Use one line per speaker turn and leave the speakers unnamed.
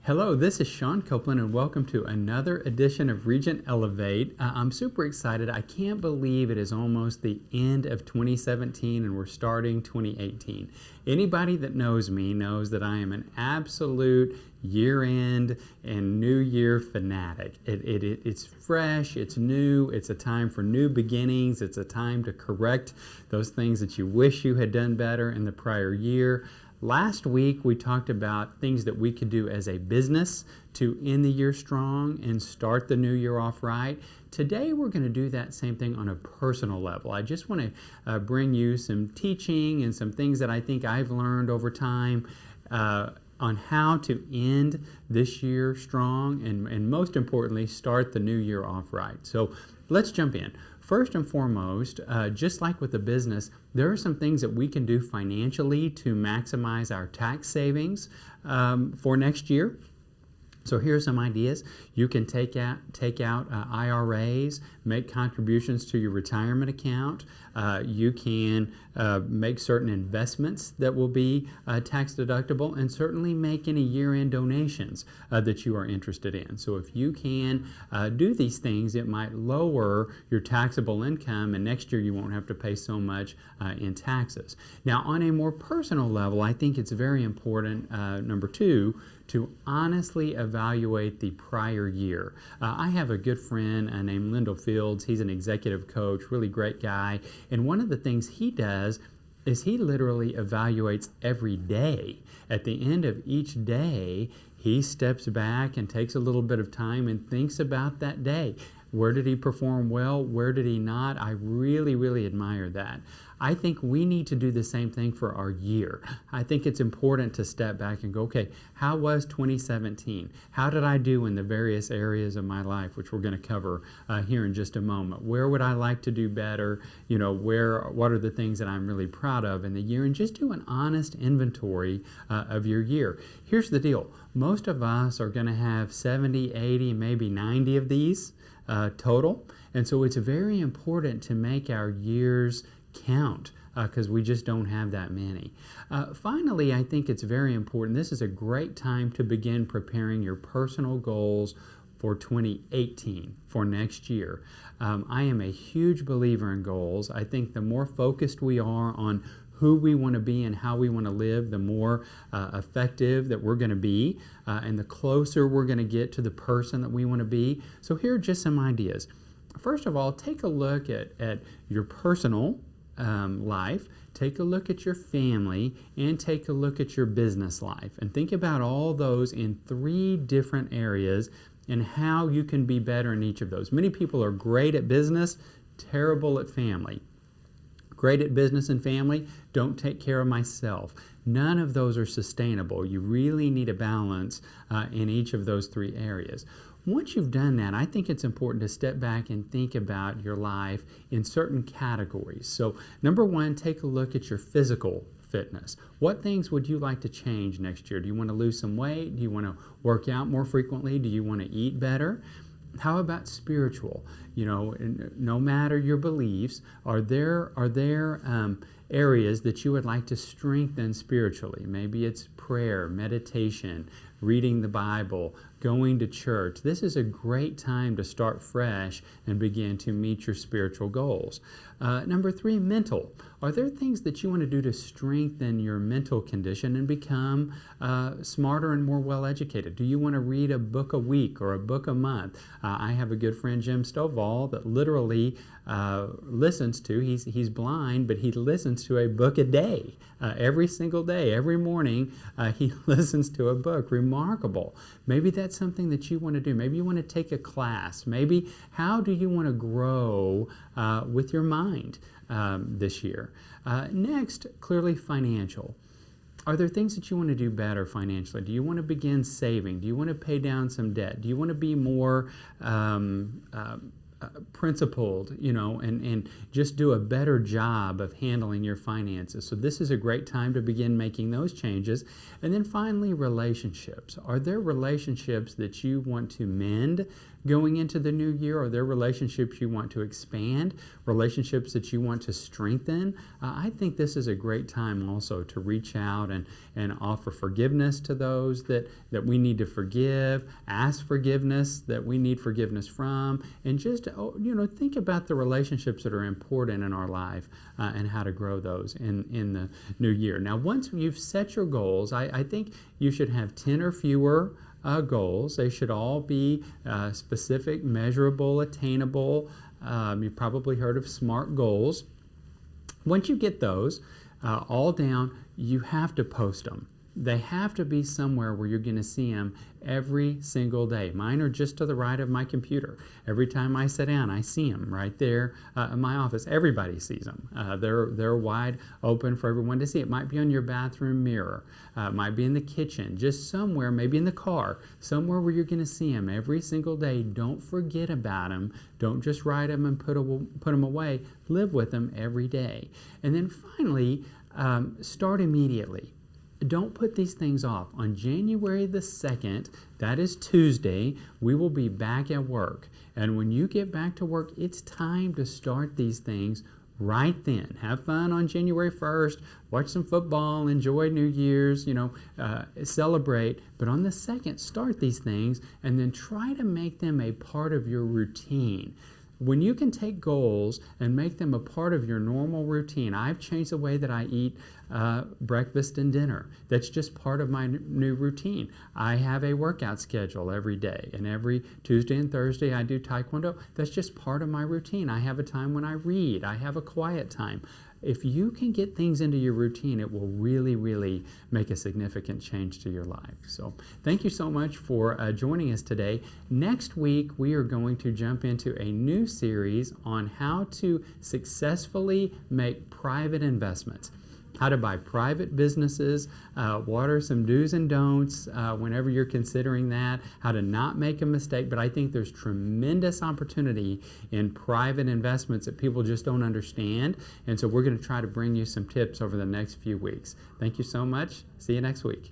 Hello, this is Sean Kouplen, and welcome to another edition of Regent Elevate. I'm super excited. I can't believe it is almost the end of 2017 and we're starting 2018. Anybody that knows me knows that I am an absolute year-end and New Year fanatic. It's fresh, it's new, it's a time for new beginnings, it's a time to correct those things that you wish you had done better in the prior year. Last week, we talked about things that we could do as a business to end the year strong and start the new year off right. Today, we're going to do that same thing on a personal level. I just want to bring you some teaching and some things that I think I've learned over time on how to end this year strong and most importantly, start the new year off right. So let's jump in. First and foremost, just like with the business, there are some things that we can do financially to maximize our tax savings for next year. So here are some ideas. You can take out IRAs, make contributions to your retirement account. You can make certain investments that will be tax deductible, and certainly make any year-end donations that you are interested in. So if you can do these things, it might lower your taxable income, and next year you won't have to pay so much in taxes. Now, on a more personal level, I think it's very important, number two, to honestly evaluate the prior year. I have a good friend named Lyndall Fields. He's an executive coach, really great guy. And one of the things he does is he literally evaluates every day. At the end of each day, he steps back and takes a little bit of time and thinks about that day. Where did he perform well? Where did he not? I really, really admire that. I think we need to do the same thing for our year. I think it's important to step back and go, okay, how was 2017? How did I do in the various areas of my life, which we're going to cover here in just a moment? Where would I like to do better? You know, what are the things that I'm really proud of in the year? And just do an honest inventory of your year. Here's the deal. Most of us are going to have 70, 80, maybe 90 of these total. And so it's very important to make our years count because we just don't have that many. Finally, I think it's very important. This is a great time to begin preparing your personal goals for 2018, for next year. I am a huge believer in goals. I think the more focused we are on who we want to be and how we want to live, the more effective that we're going to be, and the closer we're going to get to the person that we want to be. So here are just some ideas. First of all, take a look at your personal life, take a look at your family, and take a look at your business life. And think about all those in 3 different areas and how you can be better in each of those. Many people are great at business, terrible at family. Great at business and family, don't take care of myself. None of those are sustainable. You really need a balance in each of those 3 areas. Once you've done that, I think it's important to step back and think about your life in certain categories. So, number 1, take a look at your physical fitness. What things would you like to change next year? Do you want to lose some weight? Do you want to work out more frequently? Do you want to eat better? How about spiritual? You know, no matter your beliefs, are there areas that you would like to strengthen spiritually? Maybe it's prayer, meditation, reading the Bible, going to church. This is a great time to start fresh and begin to meet your spiritual goals. Number 3, mental. Are there things that you want to do to strengthen your mental condition and become smarter and more well-educated? Do you want to read a book a week or a book a month? I have a good friend, Jim Stovall, that literally listens to, he's blind, but he listens to a book a day. Every single day, every morning, he listens to a book. Remarkable. Maybe that's something that you want to do. Maybe you want to take a class. Maybe how do you want to grow with your mind this year? Next, clearly financial. Are there things that you want to do better financially? Do you want to begin saving? Do you want to pay down some debt? Do you want to be more principled, you know, and just do a better job of handling your finances? So this is a great time to begin making those changes. And then finally, relationships. Are there relationships that you want to mend, going into the new year? Are there relationships you want to expand, relationships that you want to strengthen? I think this is a great time also to reach out and offer forgiveness to those that we need to forgive, ask forgiveness that we need forgiveness from, and just think about the relationships that are important in our life and how to grow those in the new year. Now, once you've set your goals, I think you should have 10 or fewer goals. They should all be specific, measurable, attainable. You've probably heard of SMART goals. Once you get those all down, you have to post them. They have to be somewhere where you're going to see them every single day. Mine are just to the right of my computer. Every time I sit down, I see them right there in my office. Everybody sees them. They're wide open for everyone to see. It might be on your bathroom mirror. It might be in the kitchen, just somewhere, maybe in the car, somewhere where you're going to see them every single day. Don't forget about them. Don't just write them and put them away. Live with them every day. And then finally, start immediately. Don't put these things off. On January the 2nd, that is Tuesday, we will be back at work. And when you get back to work, it's time to start these things right then. Have fun on January 1st, watch some football, enjoy New Year's, celebrate. But on the 2nd, start these things and then try to make them a part of your routine. When you can take goals and make them a part of your normal routine, I've changed the way that I eat breakfast and dinner. That's just part of my new routine. I have a workout schedule every day, and every Tuesday and Thursday I do Taekwondo. That's just part of my routine. I have a time when I read. I have a quiet time. If you can get things into your routine, it will really, really make a significant change to your life. So thank you so much for joining us today. Next week, we are going to jump into a new series on how to successfully make private investments. How to buy private businesses, what are some do's and don'ts whenever you're considering that, how to not make a mistake. But I think there's tremendous opportunity in private investments that people just don't understand. And so we're going to try to bring you some tips over the next few weeks. Thank you so much. See you next week.